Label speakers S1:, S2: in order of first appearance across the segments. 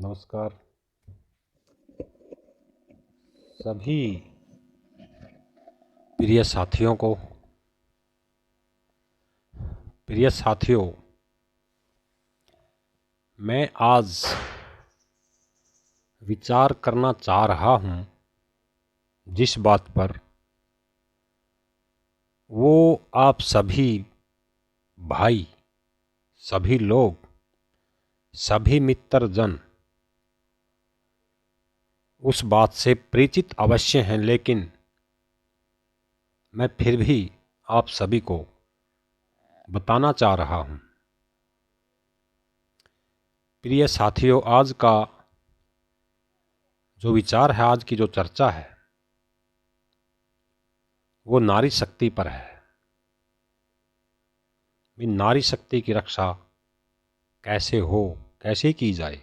S1: नमस्कार सभी प्रिय साथियों, मैं आज विचार करना चाह रहा हूँ जिस बात पर, वो आप सभी भाई, सभी लोग, सभी मित्रजन उस बात से परिचित अवश्य हैं, लेकिन मैं फिर भी आप सभी को बताना चाह रहा हूँ। प्रिय साथियों, आज का जो विचार है, आज की जो चर्चा है, वो नारी शक्ति पर है। नारी शक्ति की रक्षा कैसे हो, कैसे की जाए,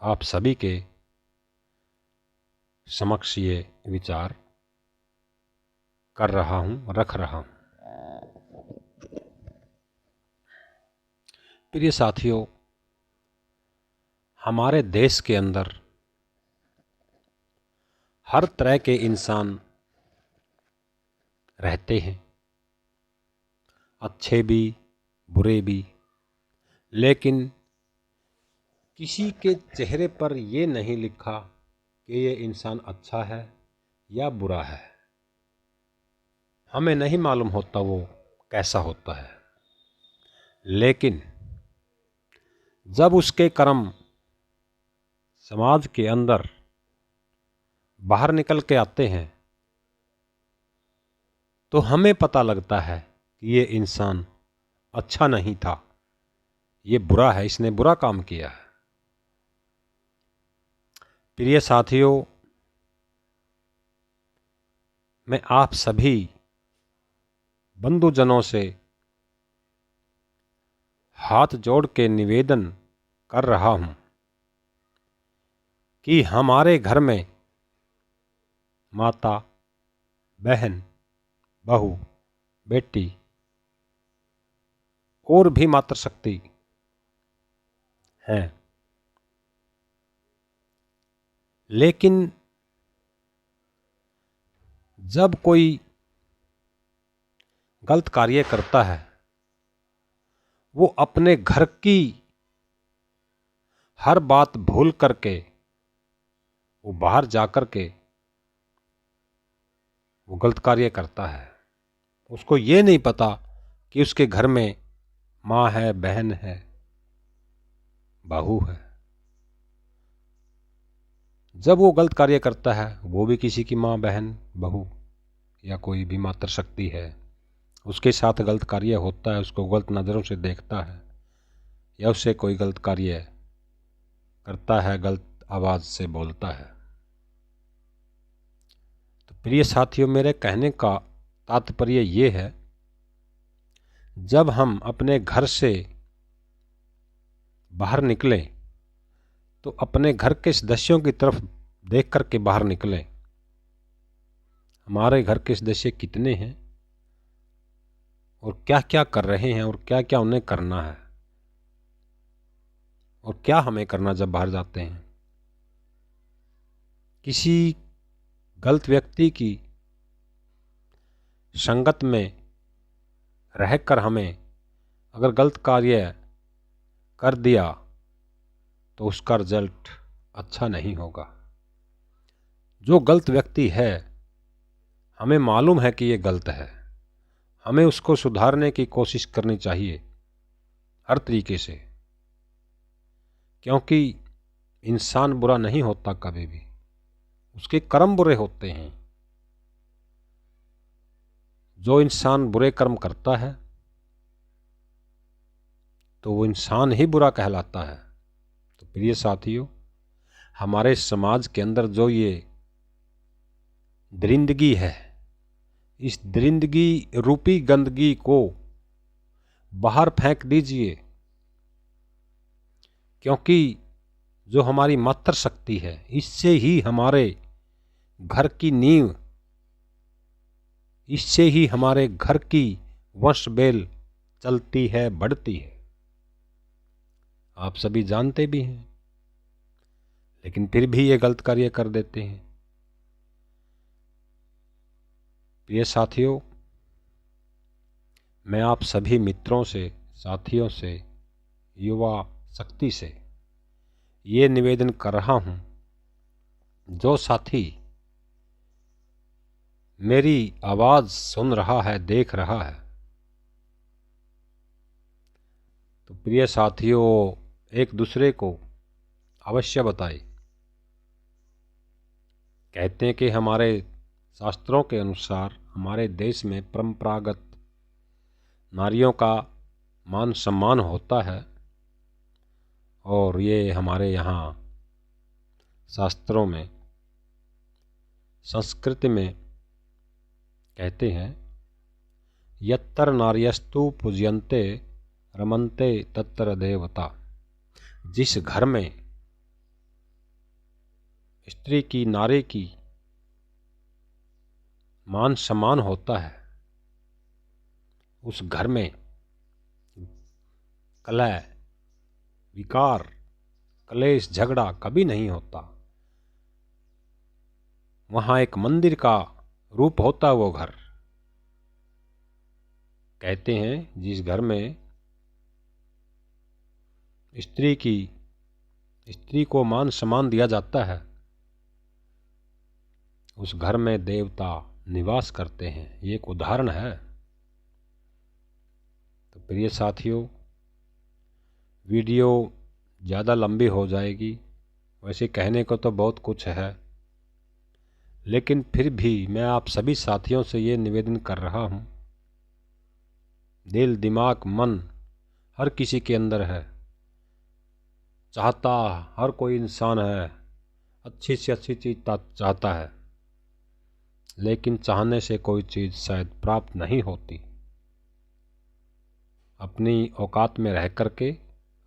S1: आप सभी के समक्ष ये विचार कर रहा हूँ, रख रहा हूँ। प्रिय साथियों, हमारे देश के अंदर हर तरह के इंसान रहते हैं, अच्छे भी बुरे भी, लेकिन किसी के चेहरे पर ये नहीं लिखा कि ये इंसान अच्छा है या बुरा है। हमें नहीं मालूम होता वो कैसा होता है, लेकिन जब उसके कर्म समाज के अंदर बाहर निकल के आते हैं तो हमें पता लगता है कि ये इंसान अच्छा नहीं था, ये बुरा है, इसने बुरा काम किया है। प्रिय साथियों, मैं आप सभी बंधुजनों से हाथ जोड़ के निवेदन कर रहा हूं कि हमारे घर में माता, बहन, बहू, बेटी और भी मातृशक्ति हैं, लेकिन जब कोई गलत कार्य करता है, वो अपने घर की हर बात भूल करके वो बाहर जाकर के वो गलत कार्य करता है। उसको ये नहीं पता कि उसके घर में माँ है, बहन है, बहू है। जब वो गलत कार्य करता है, वो भी किसी की माँ, बहन, बहू या कोई भी मातृशक्ति है, उसके साथ गलत कार्य होता है, उसको गलत नज़रों से देखता है या उससे कोई गलत कार्य करता है, गलत आवाज़ से बोलता है। तो प्रिय साथियों, मेरे कहने का तात्पर्य ये है, जब हम अपने घर से बाहर निकलें तो अपने घर के सदस्यों की तरफ देख कर के बाहर निकलें। हमारे घर के सदस्य कितने हैं और क्या क्या कर रहे हैं और क्या क्या उन्हें करना है और क्या हमें करना जब बाहर जाते हैं। किसी गलत व्यक्ति की संगत में रहकर हमें अगर गलत कार्य कर दिया तो उसका रिजल्ट अच्छा नहीं होगा। जो गलत व्यक्ति है, हमें मालूम है कि ये गलत है, हमें उसको सुधारने की कोशिश करनी चाहिए हर तरीके से, क्योंकि इंसान बुरा नहीं होता कभी भी, उसके कर्म बुरे होते हैं। जो इंसान बुरे कर्म करता है तो वो इंसान ही बुरा कहलाता है। तो प्रिय साथियों, हमारे समाज के अंदर जो ये दरिंदगी है, इस दरिंदगी रूपी गंदगी को बाहर फेंक दीजिए, क्योंकि जो हमारी मातृशक्ति है, इससे ही हमारे घर की नींव, इससे ही हमारे घर की वंश बेल चलती है, बढ़ती है। आप सभी जानते भी हैं, लेकिन फिर भी ये गलत कार्य कर देते हैं। प्रिय साथियों, मैं आप सभी मित्रों से, साथियों से, युवा शक्ति से ये निवेदन कर रहा हूं, जो साथी मेरी आवाज़ सुन रहा है, देख रहा है, तो प्रिय साथियों, एक दूसरे को अवश्य बताएं। कहते हैं कि हमारे शास्त्रों के अनुसार हमारे देश में परंपरागत नारियों का मान सम्मान होता है, और ये हमारे यहाँ शास्त्रों में, संस्कृति में कहते हैं, यत्तर नार्यस्तु पूज्यन्ते रमन्ते तत्र देवता। जिस घर में स्त्री की, नारी की मान सम्मान होता है, उस घर में कलह, विकार, कलेश, झगड़ा कभी नहीं होता। वहाँ एक मंदिर का रूप होता है वो घर। कहते हैं जिस घर में स्त्री को मान सम्मान दिया जाता है, उस घर में देवता निवास करते हैं। ये एक उदाहरण है। तो प्रिय साथियों, वीडियो ज़्यादा लंबी हो जाएगी। वैसे कहने को तो बहुत कुछ है, लेकिन फिर भी मैं आप सभी साथियों से ये निवेदन कर रहा हूँ, दिल, दिमाग, मन हर किसी के अंदर है। चाहता हर कोई इंसान है, अच्छी से अच्छी चीज़ चाहता है, लेकिन चाहने से कोई चीज़ शायद प्राप्त नहीं होती। अपनी औकात में रह करके,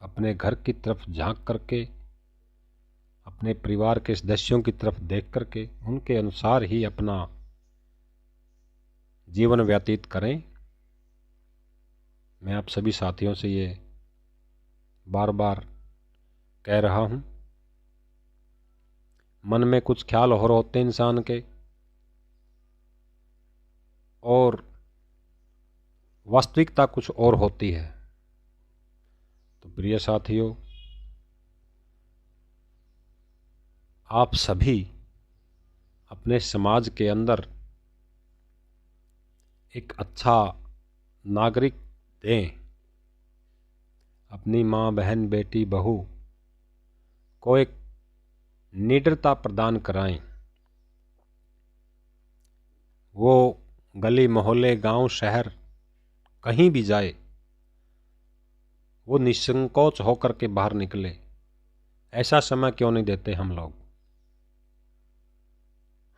S1: अपने घर की तरफ झांक करके, अपने परिवार के सदस्यों की तरफ देख करके उनके अनुसार ही अपना जीवन व्यतीत करें। मैं आप सभी साथियों से ये बार बार कह रहा हूँ। मन में कुछ ख्याल और होते हैं इंसान के, और वास्तविकता कुछ और होती है। तो प्रिय साथियों, आप सभी अपने समाज के अंदर एक अच्छा नागरिक दें। अपनी माँ, बहन, बेटी, बहू को एक निडरता प्रदान कराएं। वो गली, मोहल्ले, गांव, शहर कहीं भी जाए, वो निसंकोच होकर के बाहर निकले। ऐसा समय क्यों नहीं देते हम लोग?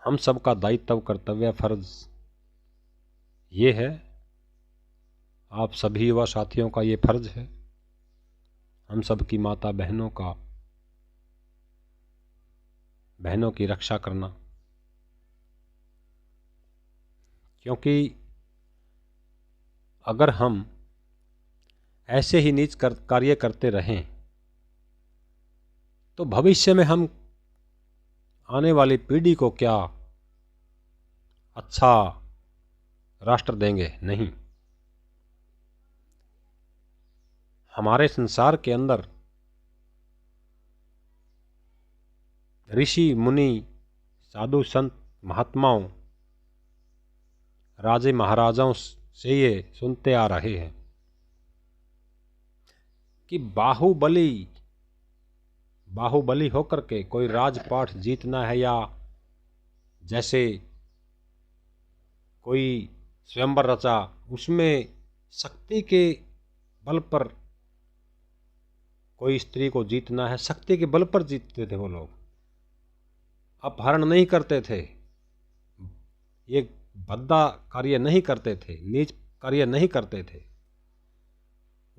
S1: हम सबका दायित्व, कर्तव्य, फर्ज ये है, आप सभी युवा साथियों का ये फर्ज है, हम सबकी माता बहनों की रक्षा करना। क्योंकि अगर हम ऐसे ही नीच कार्य करते रहें, तो भविष्य में हम आने वाली पीढ़ी को क्या अच्छा राष्ट्र देंगे? नहीं। हमारे संसार के अंदर ऋषि, मुनि, साधु, संत, महात्माओं, राजे, महाराजाओं से ये सुनते आ रहे हैं कि बाहुबली होकर के कोई राजपाट जीतना है, या जैसे कोई स्वयंवर रचा, उसमें शक्ति के बल पर कोई स्त्री को जीतना है, शक्ति के बल पर जीतते थे वो लोग। अपहरण नहीं करते थे, ये भद्दा कार्य नहीं करते थे, नीच कार्य नहीं करते थे।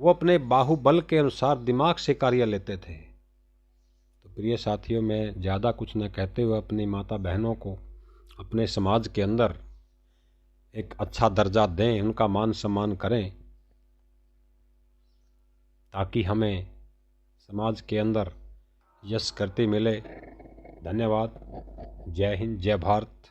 S1: वो अपने बाहुबल के अनुसार दिमाग से कार्य लेते थे। तो प्रिय साथियों, मैं ज़्यादा कुछ न कहते हुए अपनी माता बहनों को अपने समाज के अंदर एक अच्छा दर्जा दें, उनका मान सम्मान करें, ताकि हमें समाज के अंदर यश करते मिले। धन्यवाद। जय हिंद, जय भारत।